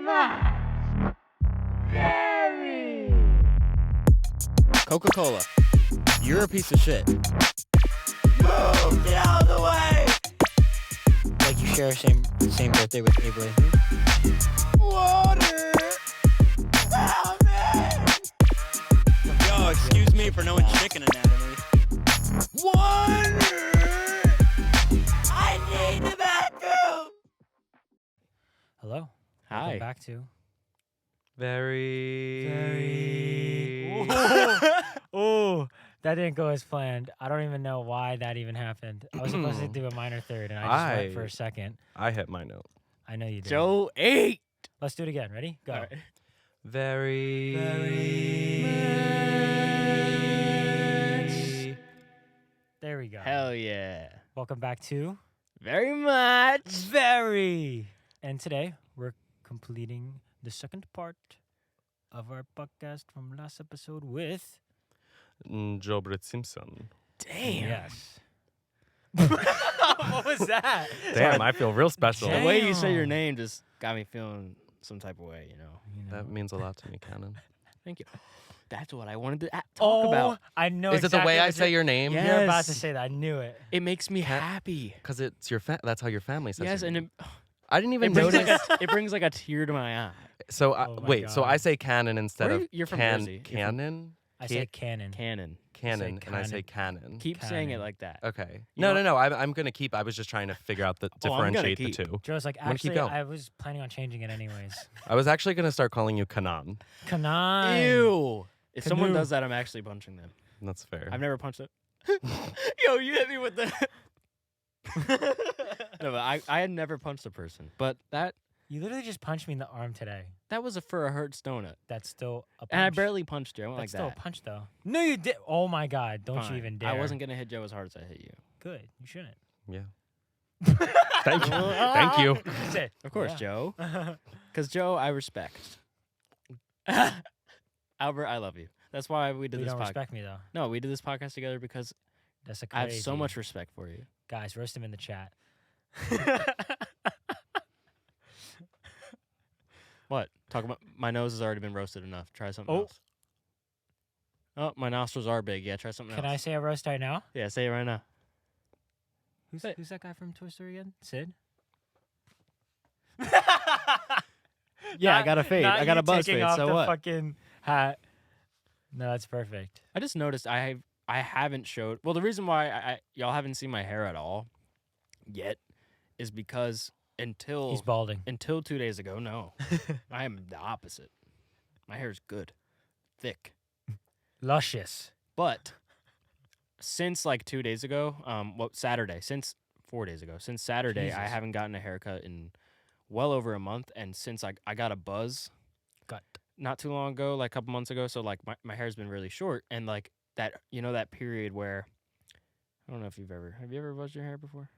much. Very. Coca-Cola, you're a piece of shit. Move! Get out of the way! Like you share same birthday with Abe Lincoln? Water! Help me! Yo, excuse me for knowing chicken anatomy. Water! I need the bathroom! Hello. Hi. Welcome back to Very. Oh, that didn't go as planned. I don't even know why that even happened. I was supposed to do a minor third, and I just went for a second. I hit my note. I know you did. Joe 8. Let's do it again. Ready? Go. All right. Very. There we go. Hell yeah. Welcome back to Very much. Very. And today we're completing the second part of our podcast from last episode with Joe Britt-Simpson. Damn. Yes. What was that? Damn, I feel real special. The way you say your Damn. name just got me feeling some type of way, you know. That means a lot to me, Canon. Thank you. That's what I wanted to talk about. I know. Is it the way I what say your name? Yeah. You're about to Yes. say that. I knew it. It makes me happy. Because it's your that's how your family says Yes, your and name. it, I didn't even it brings notice. it brings like a tear to my eye. So Oh my wait, so God. I say Canon instead Where of are you- you're from can Jersey. You're from- Canon? I say Canon. Canon. Canon, and I say Canon. Canon. Keep saying it Canon. like that. Okay. You No, know- no, no. I'm gonna keep. I was just trying to figure out the Oh, I'm gonna differentiate the keep. two. Joe's like, I'm gonna keep actually, going. I was planning on changing it anyways. I was actually gonna start calling you Canon. Canon. Ew. If someone Canoe. does that, I'm actually punching them. That's fair. I've never punched it. Yo, you hit me with the. No, but I had never punched a person, but that You literally just punched me in the arm today. was for a Hertz donut, That's still a punch. and I barely punched you. I went That's like still that. a punch, though. No, you did. Oh my God! Don't Fine. you even dare. I wasn't gonna hit Joe as hard as I hit you. Good. You shouldn't. Yeah. Thank you. Thank you. Sit. Of course, Yeah. Joe. Because Joe, I respect. Albert, I love you. That's why we did You this don't podcast. respect me though. No, we did this podcast together because That's a I crazy. have so much respect for you. Guys, roast him in the chat. What? Talk about my nose has already been roasted enough. Try something Oh. else. Oh, my nostrils are big. Yeah, try something Can else. I say a roast right now? Yeah, say it right now. Who's that guy from Toy Story again? Sid? Yeah, I got a fade. Not I got you a buzz taking fade. off So the what? fucking hat. No, that's perfect. I just noticed I haven't showed. Well, the reason why y'all haven't seen my hair at all yet is because until He's balding. 2 days ago, no, I am the opposite. My hair is good, thick, Luscious. but since like 2 days ago, Saturday, since 4 days ago, since Saturday, I Jesus. haven't gotten a haircut in well over a month, and since I got a buzz Got. not too long ago, like a couple months ago, so like my hair's been really short, and like that, you know, that period where I don't know if have you ever buzzed your hair before?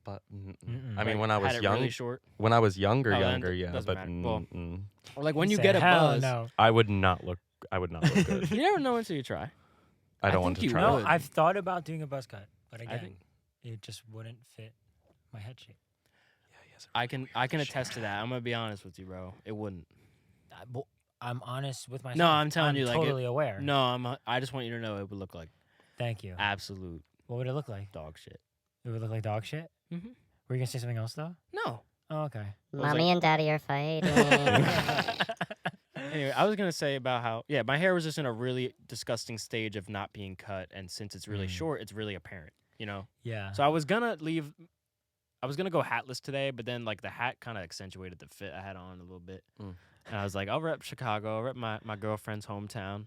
But Mm-mm. I mean, Like, when I had was it young, really short, when I was younger, Oh, then younger, it yeah. doesn't But matter. Well, mm, or like when you Say, get a hell buzz, no. I would not look. I would not look good. you never know until you try. I I don't want think to you try. No, would. I've thought about doing a buzz cut, but again, think- it just wouldn't fit my head shape. I can attest to that. I'm gonna be honest with you, bro. It wouldn't. I'm honest with myself. No, I'm telling you, like, totally aware. No, I just want you to know it would look like Thank you. absolute What would it look like? dog shit. It would look like dog shit. Mhm. Were you gonna say something else though? No. Oh, okay. was Mommy and Daddy are fighting. Anyway, I was gonna say about how my hair was just in a really disgusting stage of not being cut, and since it's really Mm. short, it's really apparent. You know. Yeah. So I was gonna go hatless today, but then like the hat kind of accentuated the fit I had on a little bit, Mm. and I was like, I'll rep Chicago, I'll rep my girlfriend's hometown,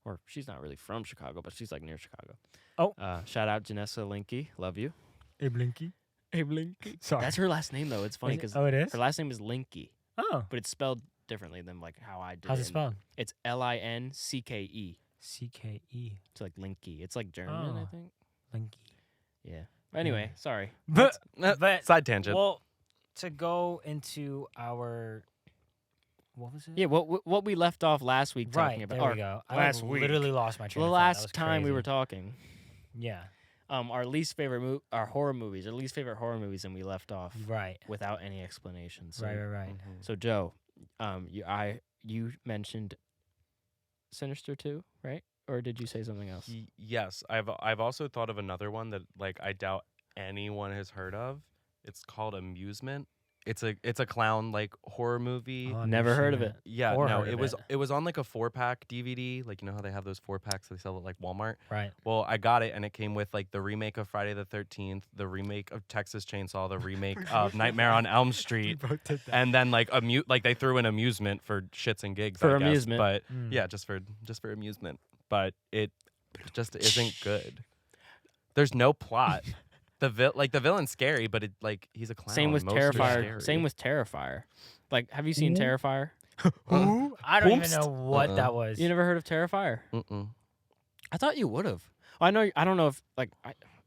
or she's not really from Chicago, but she's like near Chicago. Oh. Shout out Janessa Linky, love you. Hey, Blinky. Hey Linky. Sorry. That's her last name though. It's funny because Oh, it is. her last name is Linky, Oh. but it's spelled differently than like how I did. How's it in- spelled? It's Linke. CKE. It's like Linky. It's like German, I Oh. think. Blinky. Yeah. But anyway, sorry. But Side tangent. well, to go into our what was it? Yeah, what we left off last week talking Right. about. There or we go. I last like, week. literally lost my train The of thought. That last was time we crazy. were talking, Yeah. our least favorite our horror movies, our least favorite horror movies, and we left off Right. without any explanation. So, Right. Mhm. So Joe, you mentioned Sinister 2, right? Or did you say something else? Yes, I've also thought of another one that like I doubt anyone has heard of. It's called Amusement. It's a clown like horror movie. Oh, I've Never heard of seen it. Yeah, or no, heard it of was it. it was on like a 4-pack DVD. Like you know how they have those 4-packs they sell at like Walmart. Right. Well, I got it and it came with like the remake of Friday the 13th, the remake of Texas Chainsaw, the remake of Nightmare on Elm Street, both did that. and then like like they threw in amusement for shits and gigs. For I guess. amusement. But Mm. yeah, just for amusement. But it just isn't good. There's no plot. The villain's scary, but it like he's a clown. Same with Most are Terrifier. scary. Same with Terrifier. Like, have you seen Terrifier? Who? I don't even Whoomst. know what that was. You never heard of Terrifier? Mm-mm. I thought you would have. I know. I don't know if like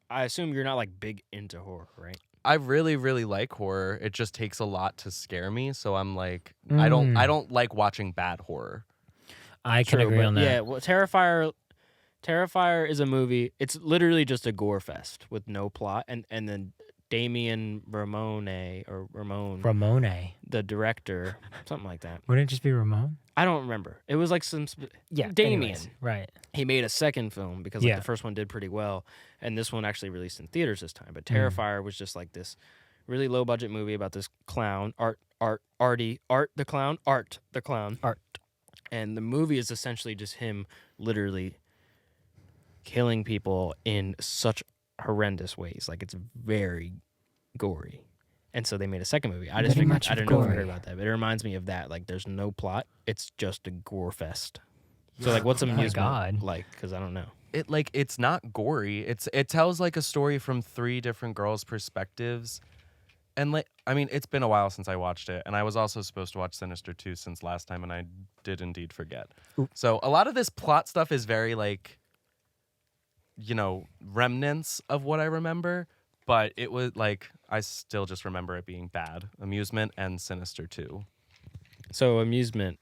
I assume you're not like big into horror, right? I really, really like horror. It just takes a lot to scare me. So I'm like, I don't like watching bad horror. I can agree but on that. Yeah, well, Terrifier is a movie. It's literally just a gore fest with no plot, and then Damien Ramone, the director, something like that. Wouldn't it just be Ramon? I don't remember. It was like some Yeah. Damien. anyways, right. He made a second film because like, Yeah. the first one did pretty well, and this one actually released in theaters this time. But Mm. Terrifier was just like this really low budget movie about this clown, Art the clown, and the movie is essentially just him literally killing people in such horrendous ways. Like it's very gory. And so they made a second movie. I just Very figured, much I didn't know if you gory. heard about that, but it reminds me of that. Like there's no plot. It's just a gore fest. So like what's Oh my amusement God. like? Because I don't know. It's not gory. It tells like a story from 3 different girls' perspectives. And like I mean, it's been a while since I watched it, and I was also supposed to watch Sinister 2 since last time, and I did indeed forget. Oop. So a lot of this plot stuff is very like, you know, remnants of what I remember, but it was like I still just remember it being bad. Amusement and Sinister 2. So amusement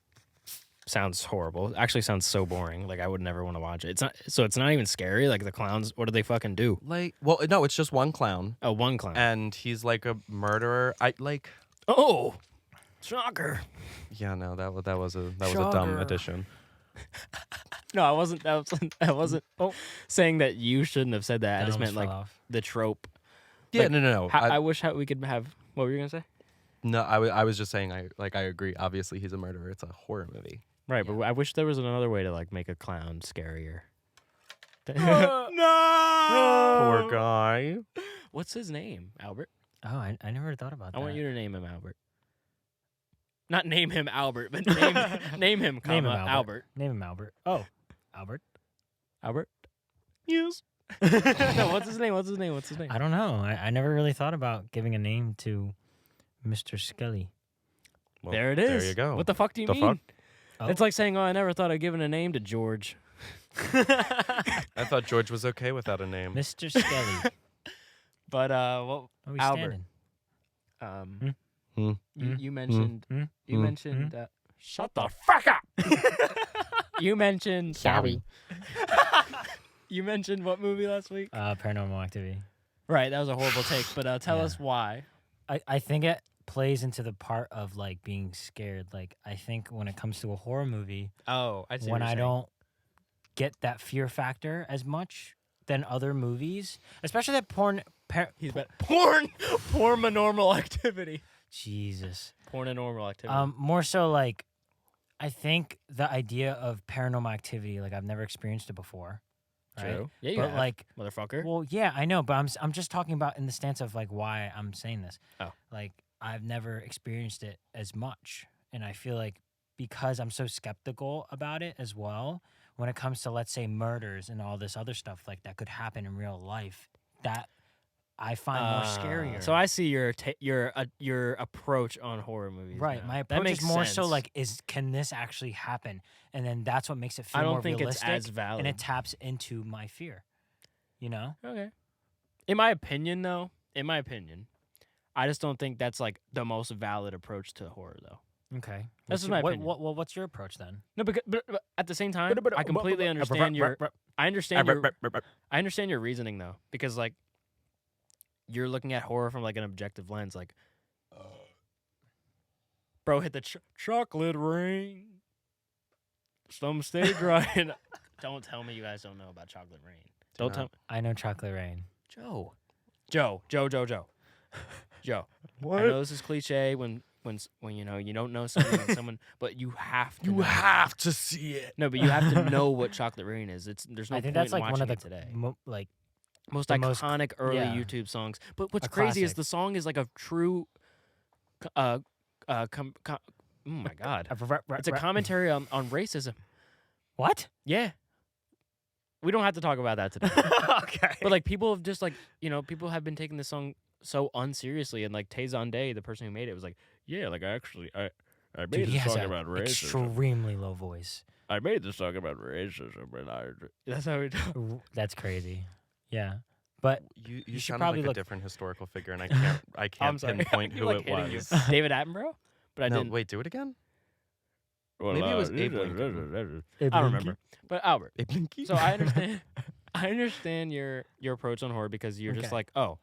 sounds horrible. It actually sounds so boring. Like I would never want to watch it. It's not. So it's not even scary. Like the clowns. What do they fucking do? Like, well, no, it's just one clown, Oh, one clown. and he's like a murderer. Oh, shocker. Yeah, no, that was a dumb Shocker. addition. No, I wasn't. I wasn't saying that you shouldn't have said that. I That just almost meant like fell off. the trope. Yeah, Like, no. I wish we could have. What were you gonna say? No, I was just saying I agree. Obviously, he's a murderer. It's a horror movie. Right, but I wish there was another way to like make a clown scarier. No! Poor guy. What's his name? Albert. Oh, I never thought about that. I want you to name him Albert. Not name him Albert, but name him, Name him Albert. Albert. Name him Albert. Oh, Albert. Albert. Yes. No, what's his name? What's his name? I don't know. I never really thought about giving a name to Mr. Skelly. Well, There it is. There you go. What the fuck do you The mean? fuck? Oh. It's like saying, "Oh, I never thought of giving a name to George." I thought George was okay without a name. Mr. Skelly. But Oh, he's Albert. standing. You mentioned Mm, you mm, mentioned mm. shut the fuck up. You mentioned Sorry. You mentioned what movie last week? Paranormal Activity. Right, that was a horrible take, but tell Yeah. us why. I think it plays into the part of like being scared. Like I think when it comes to a horror movie, Oh, I see. when I don't get that fear factor as much than other movies, especially that porn. Porn paranormal activity. Jesus. Paranormal activity. More so like, I think the idea of paranormal activity, like I've never experienced it before. Right? True. Yeah, you But have, like, motherfucker. well, yeah, I know, but I'm just talking about in the stance of like why I'm saying this. Oh. Like I've never experienced it as much, and I feel like because I'm so skeptical about it as well, when it comes to let's say murders and all this other stuff like that could happen in real life, that I find more scarier. So I see your approach on horror movies. Right, now. my That approach makes is more so sense. like, can this actually happen? And then that's what makes it feel I don't more think realistic, it's as valid. and it taps into my fear. You know? Okay. In my opinion, though, I just don't think that's like the most valid approach to horror, though. Okay, That's just What's my your- opinion. What's your approach then? No, but at the same time, I completely understand your. I understand your reasoning though, because like you're looking at horror from like an objective lens. Like Bro hit the chocolate rain. Some stay dry. Don't tell me you guys don't know about chocolate rain. Don't tell me. I know Chocolate Rain. Joe. Joe. What? I know this is cliche when you know you don't know something when someone, but you have to. You know. have to see it. No, but you have to know what chocolate rain is. There's no I think point that's in like watching one of the it today. Most the most- iconic early yeah. YouTube songs. But what's A crazy is classic. the song is like a true. Oh my god! It's a commentary on racism. What? Yeah. We don't have to talk about that today. Okay. But like people have just like people have been taking this song so unseriously, and like Tay Zonday, the person who made it, was like, yeah, like I made Dude, he this has song an about racism. extremely low voice. I made this song about racism, and that's how we do. That's crazy. Yeah. But You should sound probably like a look- different historical figure, and I can't sorry. pinpoint I who like it hitting you. was. David Attenborough, but I No, didn't. wait, do it again. Well, maybe it was Abe Lincoln. I don't remember. But Albert, Abe Lincoln? so I understand. I understand your approach on horror because you're just Okay. like, oh,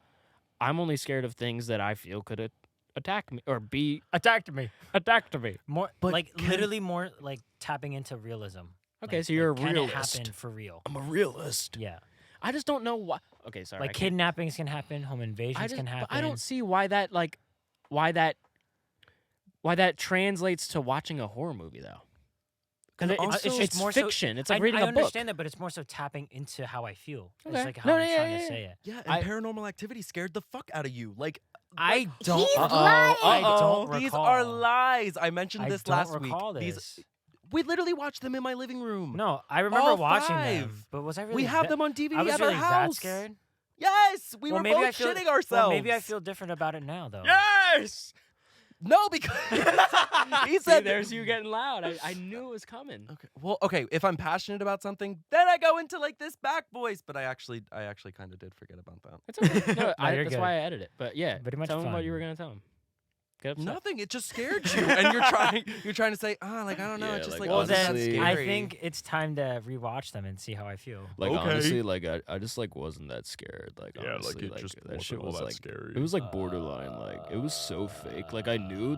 I'm only scared of things that I feel could attack me or be attacked me. attacked me. More But like can- literally more like tapping into realism. Okay, Like, so you're a can realist. it happen for real? I'm a realist. Yeah. I just don't know why. Okay, sorry. Like I can't- kidnappings can happen, home invasions can but happen. I don't see why that translates to watching a horror movie though. Because And it's, also- it's more so- fiction. It's like I reading a book. understand that, but it's more so tapping into how I feel. Okay. It's like how No, I'm yeah, trying yeah, to yeah. say it. Yeah, and I- Paranormal Activity scared the fuck out of you. Like, I don't. He's I lying. don't These recall. are lies. I mentioned I this don't last recall week. this. We literally watched them in my living room. No, I remember All watching them, five. but was I really? we have that- them on DVD I was at really our that house. scared. Yes, we Well, were maybe both I feel, shitting well, ourselves. maybe I feel different about it now, though. Yes. no, because he See, said there's you getting loud. I knew it was coming. Okay. Well, okay. If I'm passionate about something, then I go into like this back voice. But I actually kind of did forget about that. It's okay. No, you're that's good. why I edit it. But yeah, Pretty much tell him what fun. you were gonna tell him. Get upset. Nothing. It just scared you, and you're trying to say, like I don't know. Yeah, It's just like, like, Well, oh, this is honestly- then I scary. think it's time to rewatch them and see how I feel. Like Okay. honestly, like I just like wasn't that scared. Like honestly, like that shit was like scary. it was like borderline. Like it was so fake. Like I knew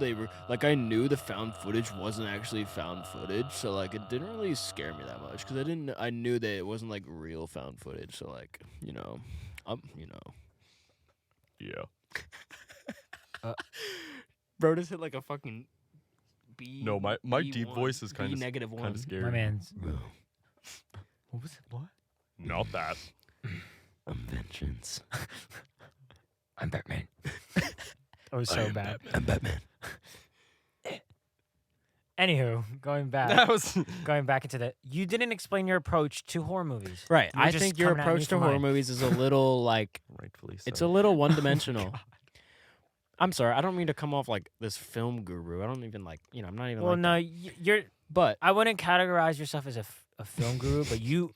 I knew the found footage wasn't actually found footage. So like it didn't really scare me that much because I knew that it wasn't like real found footage. So like Yeah. Bro just hit like a fucking B. No, my deep B1, voice is B kind of negative kind one. of scary. My man's. What was it? What? Not that. I'm vengeance. I'm Batman. That was so bad. I'm Batman. Anywho, going That back, was. going back into the. You didn't explain your approach to horror movies. Right. You were I just think your coming at me approach to for horror mine. movies is a little like Rightfully so. it's a little one dimensional. I'm sorry, I don't mean to come off like this film guru. I don't even like, I'm not even Well, like no, that. you're. But I wouldn't categorize yourself as a film guru, but you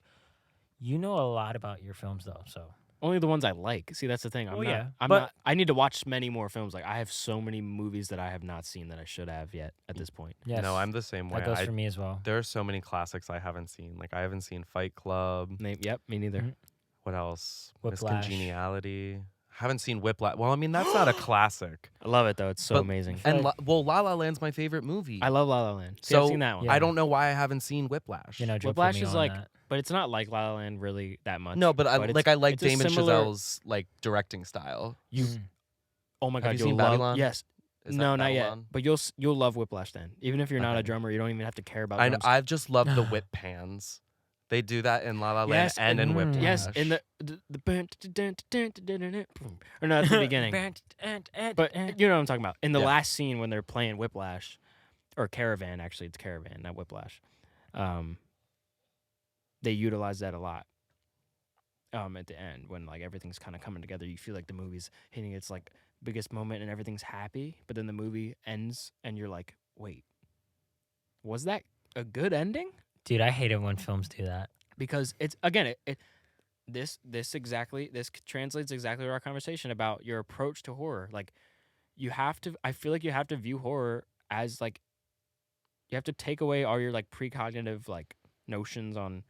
know a lot about your films though. So only the ones I like. See, that's the thing. Well, yeah, I'm but- not I need to watch many more films. Like I have so many movies that I have not seen that I should have yet at this point. yes, No, I'm the same way. that goes for me as well. There are so many classics I haven't seen. Like I haven't seen Fight Club. Yep, me neither. Mhm. What else? Miss Whiplash. Congeniality. Haven't seen Whiplash. Well, I mean that's not a classic. I love it though. It's so But- amazing. And La La Land's my favorite movie. I love La La Land. See, so I've seen that one. Yeah. I don't know why I haven't seen Whiplash. You know, Joe put Whiplash me is on like that. But it's not like La La Land really that much. No, but I it's- like it's a Damon similar- Chazelle's like directing style. Mm. Oh my Have god, you you'll seen love Babylon? Yes. Is that No, not yet. Babylon? But you'll love Whiplash then. Even if you're not a Okay. drummer, you don't even have to care about I drums. I've just loved the whip pans. They do that in La La Land Yes, and in and- Whiplash. Yes, in the or no, that's the beginning. But you know what I'm talking about. In the Yeah. last scene when they're playing Whiplash, or Caravan, actually, it's Caravan, not Whiplash. They utilize that a lot. At the end, when like everything's kind of coming together, you feel like the movie's hitting its like biggest moment and everything's happy. But then the movie ends and you're like, wait, was that a good ending? Dude, I hate it when films do that. Because it's again this translates exactly to our conversation about your approach to horror. Like I feel like you have to view horror as like you have to take away all your like precognitive like notions on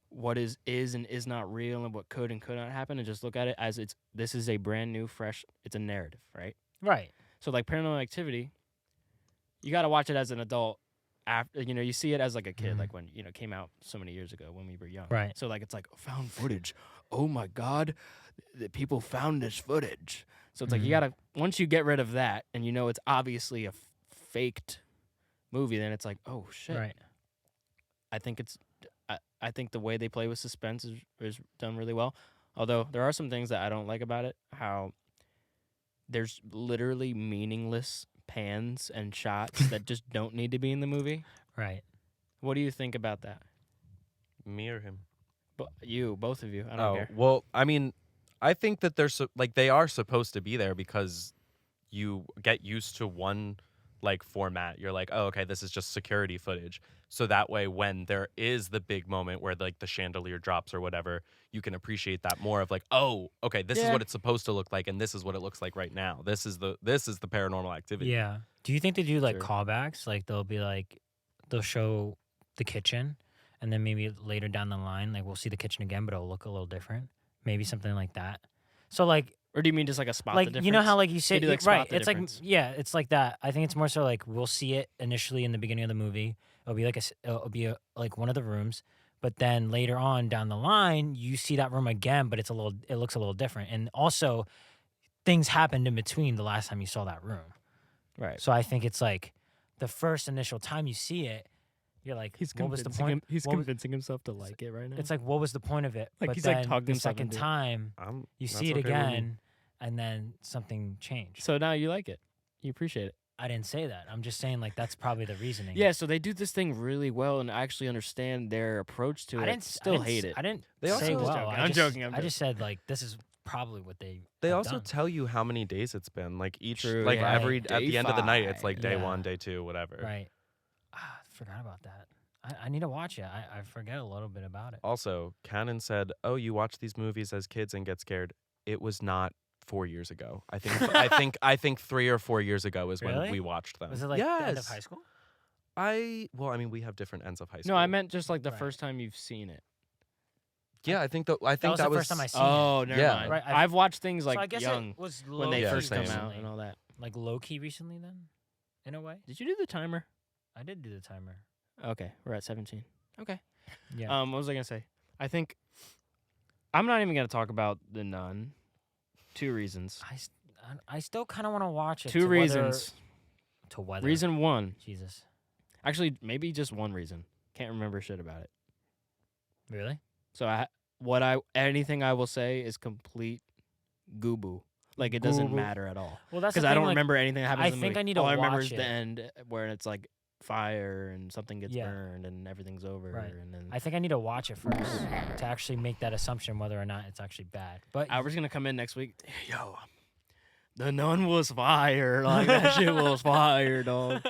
what is and is not real and what could and could not happen, and just look at it as this is a brand new fresh, it's a narrative, right? Right. So like Paranormal Activity, you got to watch it as an adult. After you see it as like a kid, Mhm. like when it came out so many years ago when we were young. Right. So like it's like found footage. Oh my god, the people found this footage. So it's like you Mhm. gotta once you get rid of that and it's obviously a faked movie, then it's like oh shit. Right. I think I think the way they play with suspense is done really well. Although there are some things that I don't like about it. How there's literally meaningless pans and shots that just don't need to be in the movie. Right. What do you think about that? Me or him? Both of you. I don't care. Well, I mean, I think that they're they are supposed to be there because you get used to one like format. You're like, oh, okay, this is just security footage. So that way, when there is the big moment where like the chandelier drops or whatever, you can appreciate that more of like, oh, okay, this is Yeah. what it's supposed to look like, and this is what it looks like right now. This is the paranormal activity. Yeah. Do you think they do like Sure. callbacks? Like they'll show the kitchen, and then maybe later down the line, like we'll see the kitchen again, but it'll look a little different. Maybe something like that. So like Or do you mean just like a spot? like the difference? you know how like you say do, like, right? spot the It's difference. like it's like that. I think it's more so like we'll see it initially in the beginning of the movie. It'll be like one of the rooms, but then later on down the line, you see that room again, but it looks a little different, and also things happened in between the last time you saw that room. right? So I think it's like the first initial time you see it, you're like, what was the point? He's What was- convincing himself to like it right now. It's like, what was the point of it? Like, but he's, like, then talking the himself second into it. time you That's see it okay with me. again, and then something changed. so now you like it. You appreciate it. I didn't say that. I'm just saying like that's probably the reasoning. Yeah. So they do this thing really well, and I actually understand their approach to it. I didn't still hate it. I didn't They say also- well. joking. I I'm just, joking, I'm I just said like this is probably what they. They have also done. tell you how many days it's been. Like each, True, like yeah. every Day at the end of the night, it's 5. like day Yeah. 1, day 2, whatever. Right. I forgot about that. I need to watch it. I forget a little bit about it. Also, Canon said, "Oh, you watch these movies as kids and get scared." It was not 4 years ago. I think 3 or 4 years ago is when Really? we watched them. Was it like the end of Yes. high school? Well, I mean, we have different ends of high school. No, I meant just like the Right. first time you've seen it. Yeah, I think that was the first time I seen it. Oh, never Yeah. mind. Right, I've watched things like so I guess young it was when they Yeah, first come same. out and all that. Like low key recently, then, in a way. Did you do the timer? I did do the timer. Okay, we're at 17. Okay. Yeah. What was I gonna say? I think I'm not even gonna talk about The Nun. 2 reasons. I still kind of want to watch it. 2 to reasons. To whether. Reason 1. Jesus. Actually, maybe just 1 reason. Can't remember shit about it. Really? So anything I will say is complete goo-boo. Like it doesn't Goo-boo. matter at all. Well, that's Because the I thing, don't like, remember anything that happens I in the think movie. I need to All I remember watch is it. the end where it's like fire and something gets Yeah. burned and everything's over. Right. And then I think I need to watch it first to actually make that assumption whether or not it's actually bad. But Albert's gonna come in next week. Yo, The Nun was fire. Like that shit was fire, dog.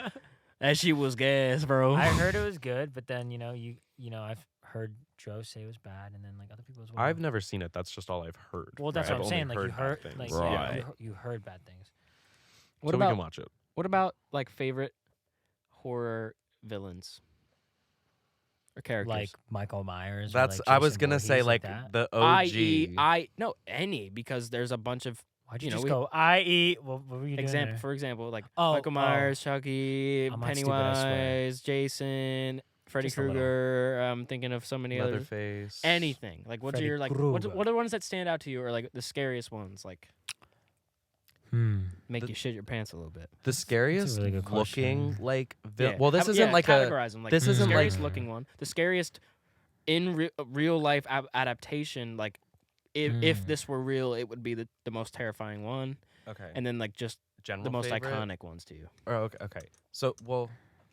That shit was gas, bro. I heard it was good, but then you know I've heard Joe say it was bad, and then like other people as well. I've never seen it. That's just all I've heard. Well, that's right? what I've I'm only saying. Like you bad heard, things. like right. yeah, you heard bad things. What So we about can watch it. what about like favorite horror villains or characters? Like Michael Myers. or, That's like I was Jason gonna say Voorhees, like that. the I.e. OG. No, any, because there's a bunch of Why'd you you know, just we- go? I.e. What were you doing? For example, like Oh, Michael Myers, Chucky, I'm not stupid, I swear. Pennywise, Jason, Freddy Just a little. Krueger. I'm thinking of so many others. Leatherface. Anything. Like, what's Freddy your like? Krueger. What are the ones that stand out to you, or like the scariest ones? Like, make The- you shit your pants a little bit. The scariest really good looking question. like Yeah. well, this Have- isn't yeah, like a categorize them, like, this the isn't like- scariest looking one. The scariest in real life adaptation. Like, if this were real, it would be the most terrifying one, okay. and then like just General the most favorite? iconic ones to you. Oh, okay. So,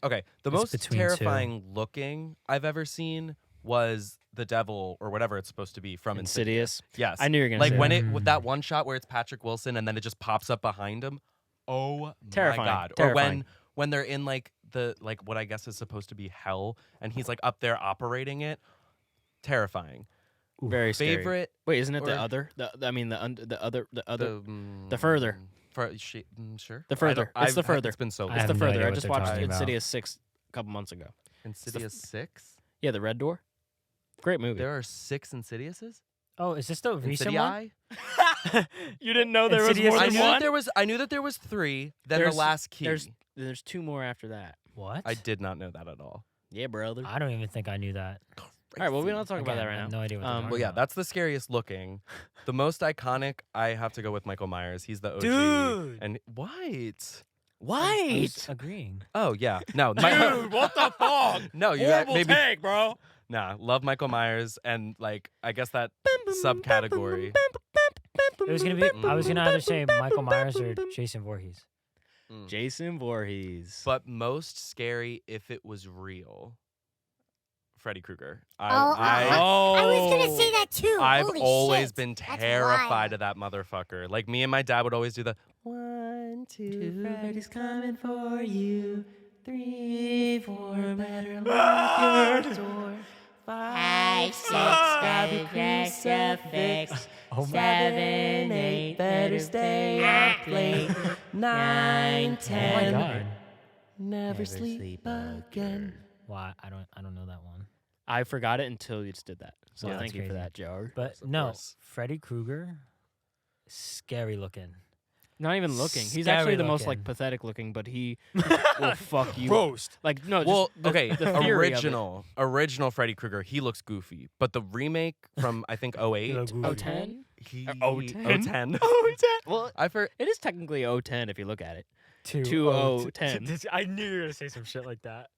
okay. The It's most between two. terrifying looking I've ever seen was the devil or whatever it's supposed to be from Insidious. Yes. I knew you were gonna like say when that. it with that one shot where it's Patrick Wilson and then it just pops up behind him. Oh Terrifying. my god. Terrifying. Or when they're in like the like what I guess is supposed to be hell and he's like up there operating it. Terrifying. Very scary. Favorite Wait, isn't it the or- other? The the further. Sure. The further. It's the further. It's been so I long. It's have the no further. idea I what just they're watched talking about. Insidious 6 a couple months ago. Insidious 6? Yeah, the Red Door. Great movie. There are 6 Insidiouses? Oh, is this the recent one? Insidii? You didn't know there was Insidious more I than knew one? that there was 3, then There's- the last key. There's there's 2 more after that. What? I did not know that at all. Yeah, brother. I don't even think I knew that. All right, well, we don't talk about that Again, right I now. have no idea what they're talking Well, yeah, about. that's the scariest looking. The most iconic, I have to go with Michael Myers. He's the OG. Dude! And what? I was agreeing. Oh yeah, no, Dude, what the fuck? no, you Horrible maybe take, bro. nah. Love Michael Myers and like I guess that subcategory. It was gonna be. I was gonna either say Michael Myers or Jason Voorhees. Jason Voorhees. But most scary if it was real. Freddy Krueger. I was gonna say that too. I've Holy always shit. been That's terrified wild. of that motherfucker. Like me and my dad would always do the 1, 2, Freddy's coming for you. 3, 4, better lock your door. 5, 6, grab your crucifix. Oh my. 7, 8, better stay up late. 9, Oh my 10, god. never sleep again. Why? I don't know that one. I forgot it until you just did that. So Yeah, thank that's you for crazy. that, Joe. But Of no, course. Freddy Krueger, scary looking. Not even looking. He's Scary actually the most looking. like pathetic looking, but he will fuck you. Roast. Like no, Well, just the, okay, the theory of it. original Freddy Krueger, he looks goofy. But the remake from I think 08, Oh, 010? he 010? 010. Well, I for it is technically 010 if you look at it. 2010. 2010. I knew you were gonna say some shit like that.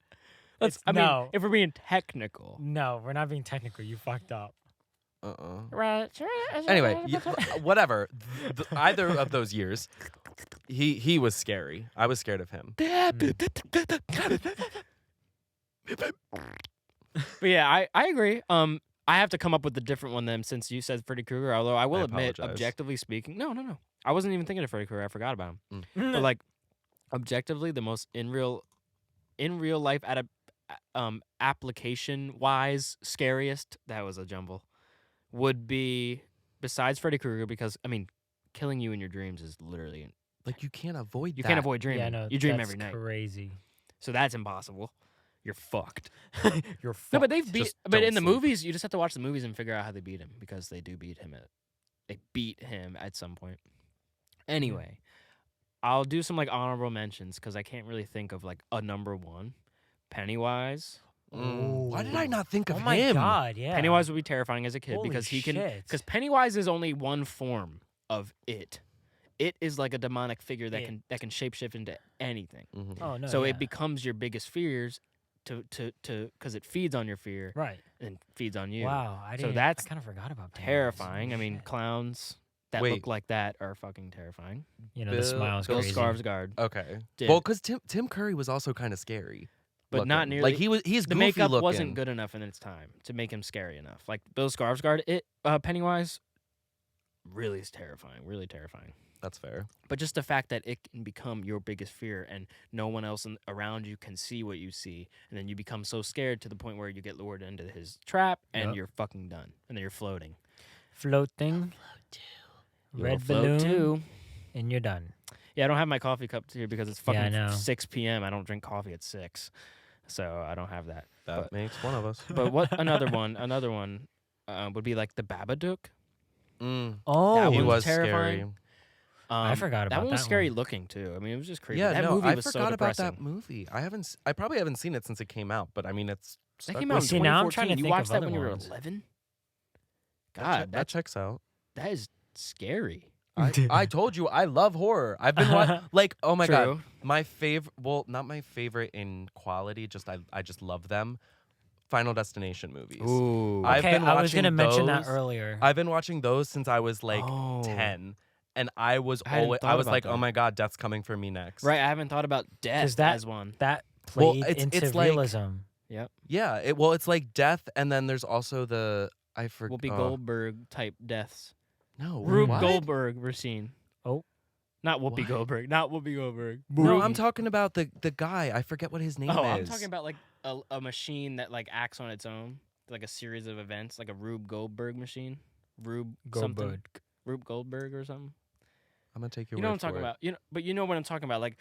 Let's. It's- I mean, no. if we're being technical. No, we're not being technical. You fucked up. Right. Anyway, whatever. Either of those years, he was scary. I was scared of him. But yeah, I agree. I have to come up with a different one then since you said Freddy Krueger. Although I will I admit, apologize. objectively speaking, no. I wasn't even thinking of Freddy Krueger. I forgot about him. Mm. But like, objectively, the most in real life application wise scariest, that was a jumble, would be besides Freddy Krueger, because I mean, killing you in your dreams is literally Like you can't avoid you that. can't avoid dreaming. Yeah, no, you dream that's every night, Crazy. so that's impossible. You're fucked. You're No, but fucked. they've beat. Just But don't in the sleep. movies, you just have to watch the movies and figure out how they beat him, because they do beat him they beat him at some point. Anyway, I'll do some like honorable mentions because I can't really think of like a number one. Pennywise. Why did I not think of Oh my him? god, yeah. Pennywise would be terrifying as a kid Holy because he can. shit. Because Pennywise is only one form of it. It is like a demonic figure that It. can shapeshift into anything. Mhm. Oh no. So yeah. it becomes your biggest fears to because it feeds on your fear right. and feeds on you. Wow. I So didn't. that's I kind of forgot about Pennywise. Terrifying. I Holy mean, shit. clowns that Wait. look like that are fucking terrifying. You know, the Bill- smile's Bill crazy. Skarsgård, Okay. Did. Well, because Tim Curry was also kind of scary. but not looking. nearly. Like he's the goofy makeup looking. wasn't good enough in its time to make him scary enough. Like Bill Skarsgård, Pennywise, really is terrifying. Really terrifying. That's fair. But just the fact that it can become your biggest fear and no one else around you can see what you see. And then you become so scared to the point where you get lured into his trap and Yep. you're fucking done. And then you're floating. Floating. You Red will float balloon. too. And you're done. Yeah, I don't have my coffee cup here because it's Yeah, I fucking know. 6 p.m. I don't drink coffee at 6. So I don't have that. That But- makes one of us. But what another one would be like the Babadook. Oh, That he one's was terrifying. scary. I forgot that about one was that scary one. looking too. I mean, it was just creepy. Yeah, that no, movie I was forgot so about depressing. that movie. I probably haven't seen it since it came out, but I mean, it's That stuck came with out in me. See, now I'm 2014. trying to You think watched of that other when you were ones. 11? That God, that checks out. that is scary. I told you I love horror. I've been like, oh my god, True. my favorite. Well, not my favorite in quality. Just I just love them. Final Destination movies. Ooh. I've Okay, been I was gonna watching mention that those. earlier. I've been watching those since I was like Oh. 10, and I was I hadn't always thought I was about like, that. oh my god, death's coming for me next. Right, I haven't thought about death that- as one. that Well, played it's- into it's like- realism. Yeah. It's like death, and then there's also the I forgot. Whoopi Goldberg type deaths. No, Rube what? Goldberg, Racine. Oh. Not Whoopi What? Goldberg. Not Whoopi Goldberg. No, Rube- I'm talking about the guy. I forget what his name is. Oh, I'm talking about like a machine that like acts on its own, like a series of events, like a Rube Goldberg machine. Rube something. Goldberg. Rube Goldberg or something. I'm gonna take your You know word what I'm talking for it. about. But you know what I'm talking about. Like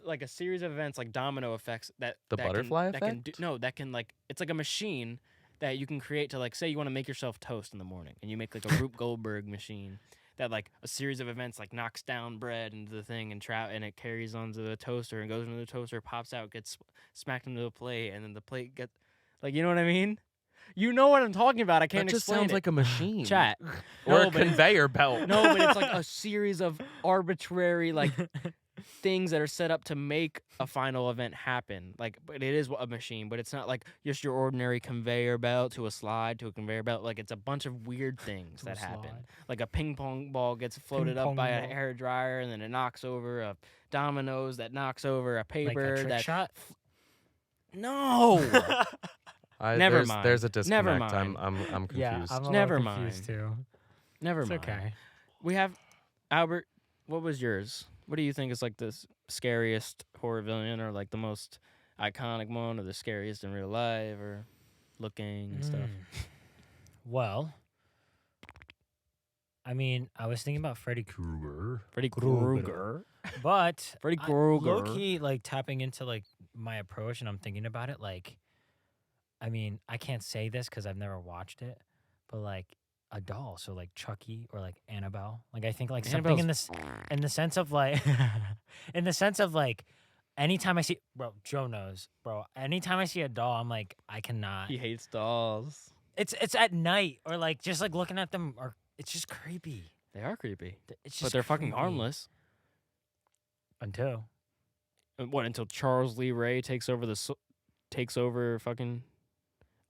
like a series of events, like domino effects that The that butterfly that can effect? that can like it's like a machine that you can create to like say you want to make yourself toast in the morning and you make like a Rube Goldberg machine that like a series of events like knocks down bread into the thing and it carries onto the toaster and goes into the toaster, pops out, gets smacked into the plate, and then the plate gets like, you know what I mean? You know what I'm talking about. I can't That just explain sounds it. like a machine. Chat. Or No, a but it's- conveyor belt. No, but it's like a series of arbitrary like things that are set up to make a final event happen. Like, but it is a machine, but it's not like just your ordinary conveyor belt to a slide to a conveyor belt. Like, it's a bunch of weird things To a that happen. slide. Like a ping pong ball gets floated up Ping-pong by a ball. hair dryer, and then it knocks over a dominoes that knocks over a Like paper a trick that. shot. No. Never there's, mind. There's a Never disconnect. mind. I'm confused. Yeah, I'm a Never little confused too. Never It's mind. okay. We have Albert. What was yours? What do you think is like the scariest horror villain, or like the most iconic one, or the scariest in real life, or looking and stuff? Well, I mean, I was thinking about Freddy Krueger, Freddy Krueger. Krueger. but Freddy I- Krueger. low-key, like tapping into like my approach, and I'm thinking about it. Like, I mean, I can't say this because I've never watched it, but like a doll, so like Chucky or like Annabelle. Like I think like something in this, in the sense of like, in the sense of like, anytime I see, bro, Joe knows, bro. Anytime I see a doll, I'm like, I cannot. He hates dolls. It's at night or like just like looking at them, or it's just creepy. They are creepy, It's just but they're fucking creepy. harmless. Until What, until Charles Lee Ray takes over fucking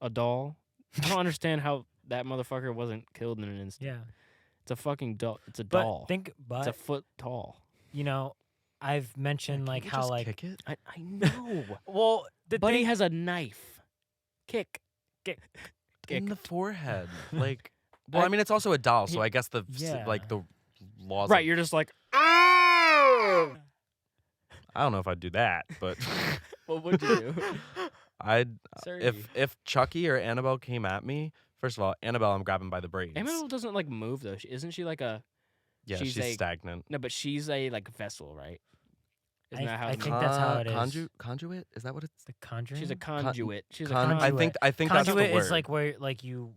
a doll? I don't understand how that motherfucker wasn't killed in an instant. yeah, It's a fucking doll. It's a but doll. think, It's a foot tall. you know, I've mentioned like Can't you how just like kick it? I know. well, the But he thing, has a knife. Kick. In the forehead. Like, well, I mean, it's also a doll, so I guess the Yeah. like the laws. Right, of- you're just like, I don't know if I'd do that, but what would you do? I'd Sorry. if Chucky or Annabelle came at me. First of all, Annabelle, I'm grabbing by the braids. Annabelle doesn't like move though. Isn't she like a Yeah, she's she's a- stagnant. no? But she's a like vessel, right? Isn't I- that how I it think moves? that's how it is. Conduit? Is that what it's? the Conjuring. She's a conduit. She's a Con- I conduit. think I think that's Conduit the word. is like where like you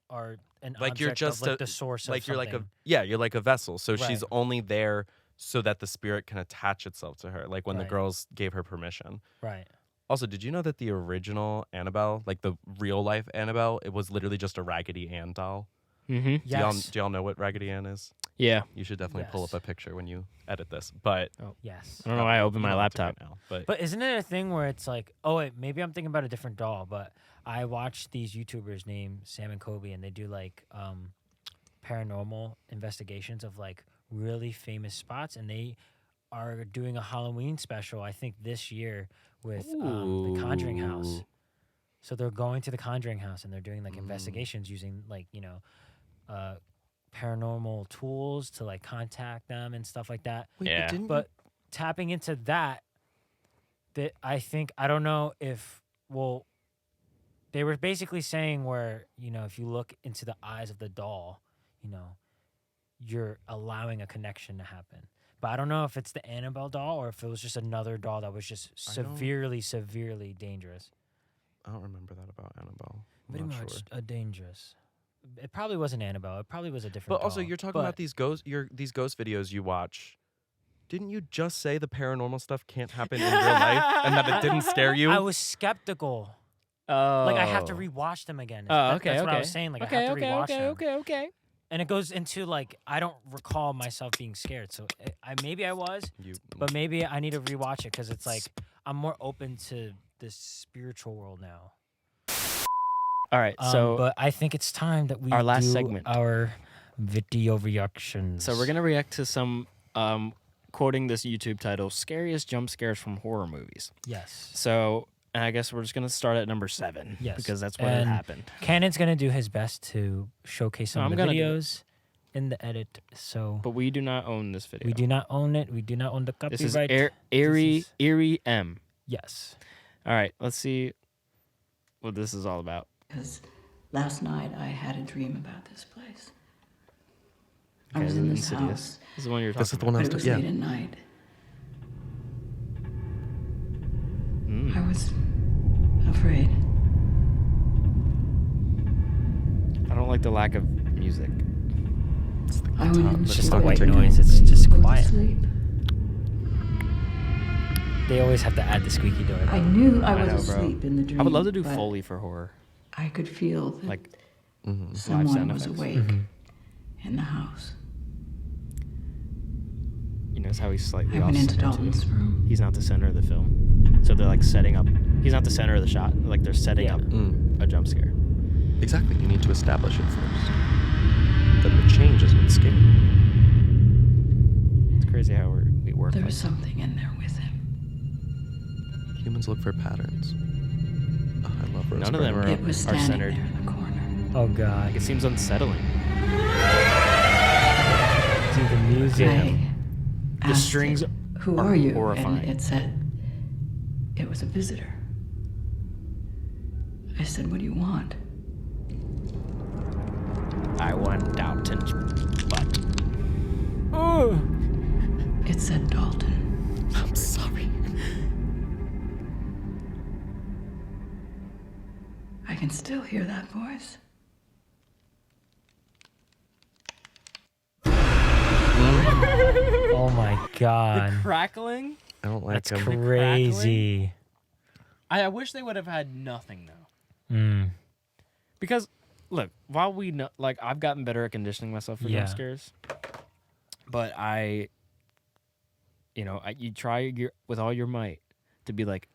are an Like you're object just of, like a- the source like of you're like a something. you're like a vessel. So she's Right. only there so that the spirit can attach itself to her. Like when the Right. girls gave her permission. right. Also, did you know that the original Annabelle, like the real life Annabelle, it was literally just a Raggedy Ann doll? Mm-hmm. Yes. Do y'all know what Raggedy Ann is? Yeah. You should definitely pull up Yes. a picture when you edit this. But Yes. I don't know why I opened you my don't have to laptop. right now. But But isn't it a thing where it's like, oh wait, maybe I'm thinking about a different doll, but I watch these YouTubers named Sam and Kobe, and they do like paranormal investigations of like really famous spots, and they are doing a Halloween special, I think this year, with the Conjuring House. Ooh. So they're going to the Conjuring House and they're doing like Mm. investigations using like, you know, paranormal tools to like contact them and stuff like that. wait, Yeah. didn't But tapping into that, I think, I don't know if, well, they were basically saying where, you know, if you look into the eyes of the doll, you know, you're allowing a connection to happen. But I don't know if it's the Annabelle doll or if it was just another doll that was just I don't- severely dangerous. I don't remember that about Annabelle. I'm Pretty not much sure. a dangerous. It probably wasn't Annabelle. It probably was a different But also, doll. you're talking But about these ghost videos you watch. Didn't you just say the paranormal stuff can't happen in real life and that it didn't scare you? I was skeptical. Oh. Like, I have to rewatch them again. Oh, okay, That's okay. what I was saying. Like, Okay, I have to okay, rewatch okay, them. okay. And it goes into, like, I don't recall myself being scared. So maybe I was, You- but maybe I need to rewatch it because it's like I'm more open to this spiritual world now. All right. So but I think it's time that we our last do segment. our video reactions. So we're gonna react to some quoting this YouTube title, "Scariest jump scares from horror movies." Yes. So and I guess we're just gonna start at number 7. Yes. Because that's where it And happened. Canon's gonna do his best to showcase some I'm of the gonna do it. videos in the edit. So But we do not own this video. we do not own it. We do not own the copyright. This is Eerie is- Eerie M. Yes. All right. Let's see what this is all about. Because last night I had a dream about this place. I Okay, was this in is this Insidious. house, This is the one you're talking This is the one I but was it was yeah. late at night. Mm. I was afraid. I don't like the lack of music. I went in. It's It's just the Fucking white ticking. noise. It's just Go to quiet. sleep. They always have to add the squeaky door. I knew I I was know, bro. asleep in the dream. I would love to do but Foley for horror, I could feel that like live someone sound was effects. awake in the house. You notice how he's slightly I off went into center, too? Dalton's room. He's not the center of the film, so they're like setting up. He's not the center of the shot. Like they're setting up a jump scare. Exactly. You need to establish it first. Then the change is what's scary. It's crazy how we work. There like was something in there with him. Humans look for patterns. Oh, I love Rose None of them Byrne. It was are standing centered. there in the corner. Oh god. Like it seems unsettling. See the music. I The asked strings it, Who are are you? horrifying. And it said it was a visitor. I said, what do you want? I want Dalton's butt. Oh. It said Dalton. I'm sorry. I can still hear that voice. Oh my god. Crackling? I don't like That's him. crazy. I wish they would have had nothing though. Mm. Because look, while we know, like I've gotten better at conditioning myself for Yeah. jump scares, but you try with all your might to be like,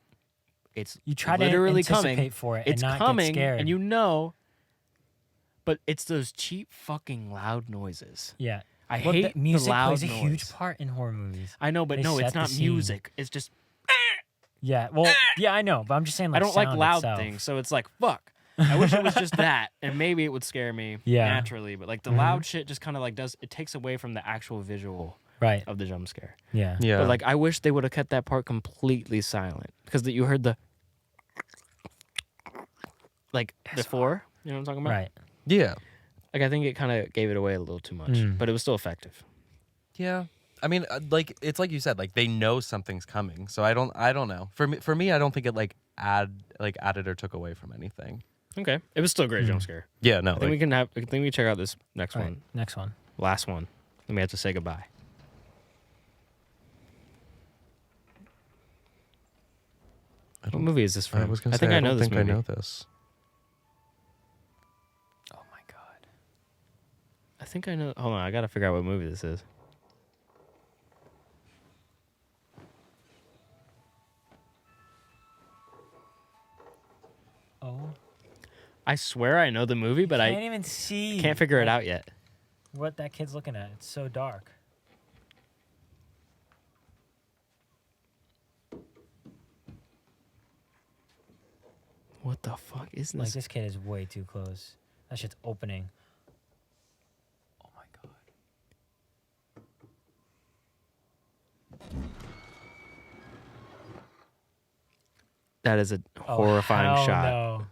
it's You try literally to anticipate coming. for it It's and not coming, get scared. and you know, but it's those cheap fucking loud noises. yeah. I Well, hate music the loud plays a noise. huge part in horror movies. I know, but They no, set it's the not scene. music. It's just Yeah. Well, yeah, I know, but I'm just saying like I don't like sound loud itself. things, so it's like fuck. I wish it was just that, and maybe it would scare me Yeah. naturally. But like the loud shit, just kind of like it takes away from the actual visual Right. of the jump scare. Yeah. Yeah. But like I wish they would have kept that part completely silent because you heard the like before. You know what I'm talking about? Right. Yeah. Like I think it kind of gave it away a little too much, Mm. but it was still effective. Yeah. I mean, like it's like you said, like they know something's coming. So I don't know. For me, I don't think it added or took away from anything. Okay, it was still a great jump scare. Yeah. No. I think I think we check out this next All one, right. Next one. last one. Then we have to say goodbye. What movie is this from? I was gonna say, think I know don't this think movie. I know this. Oh my god. I think I know. Hold on, I gotta figure out what movie this is. Oh. I swear I know the movie, but can't I even see. can't figure it out yet. What that kid's looking at. It's so dark. What the fuck is Like this? this kid is way too close. That shit's opening. Oh my god. That is a Oh, horrifying hell shot. No.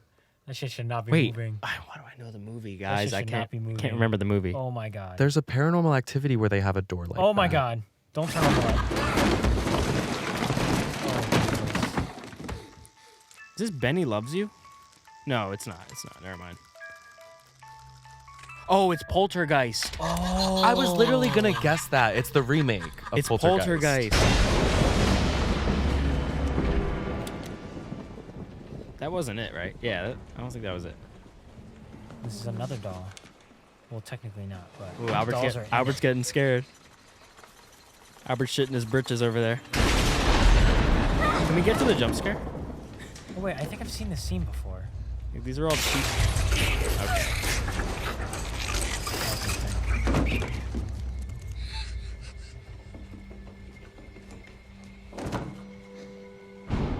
That shit should not be Wait, moving. why do I know the movie, That guys? shit I should can't not be moving. can't remember the movie. Oh my god. There's a Paranormal Activity where they have a door like oh my that. god. Don't turn on the light. Is this Benny Loves You? No, it's not. It's not. Never mind. Oh, it's Poltergeist. Oh. I was literally gonna guess that. It's the remake of It's Poltergeist. That wasn't it, right? Yeah, I don't think that was it. This is another doll. Well, technically not, but Ooh, Albert's getting scared. Albert's shitting his britches over there. Can we get to the jump scare? Oh wait, I think I've seen this scene before. These are all cheap. Okay.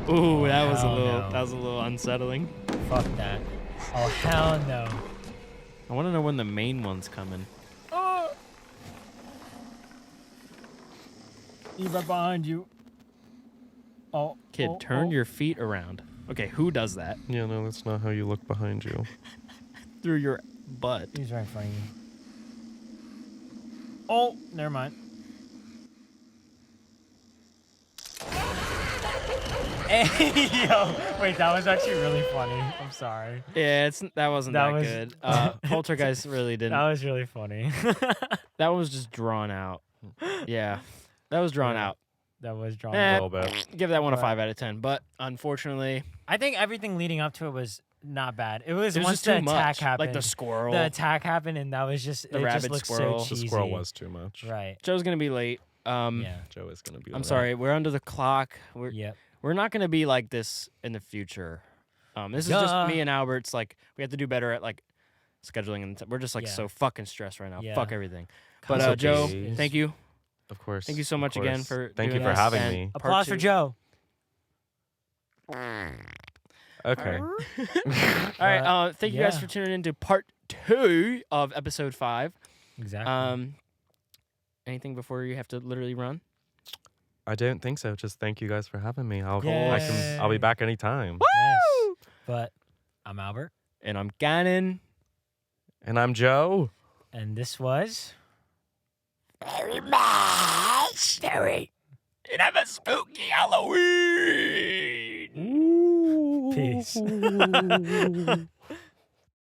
Ooh, that was hell no. that was a little unsettling. Fuck that. Oh hell no. I want to know when the main one's coming. Oh. He's right behind you. Oh. Kid, oh, turn oh. your feet around. Okay, who does that? Yeah, no, that's not how you look behind you. Through your butt. He's right in front of you. Oh, never mind. Hey, yo. Wait, that was actually really funny. I'm sorry. Yeah, that wasn't That that was- good. Poltergeist really didn't. That was really funny. That was just drawn out. Yeah, that was drawn out. That was drawn. Eh, A little bit. Give that one a But- 5 out of 10. But unfortunately, I think everything leading up to it was not bad. It was it was once just the too attack much. happened. Like the squirrel. The attack happened, and that was just The it just rabid looked squirrel. so The cheesy. squirrel was too much. Right. Joe's gonna be late. Yeah. Joe is gonna be. I'm late. sorry. We're under the clock. Yep. We're not gonna be like this in the future. This is just me and Albert's. Like we have to do better at like scheduling, and we're just like Yeah. so fucking stressed right now. Yeah. Fuck everything. But It's okay. Joe, Is- thank you. Of course. Thank you so of much again course. for Thank you doing for this. having And me. part Applause for 2. Joe. Okay. All right. Thank you guys yeah. for tuning in to part 2 of episode 5. Exactly. Anything before you have to literally run? I don't think so. Just thank you guys for having me. I'll Yay. be back anytime. Yes. But I'm Albert, And I'm Canon. And I'm Joe. and this was. Very much. Very. And have a spooky Halloween. Peace.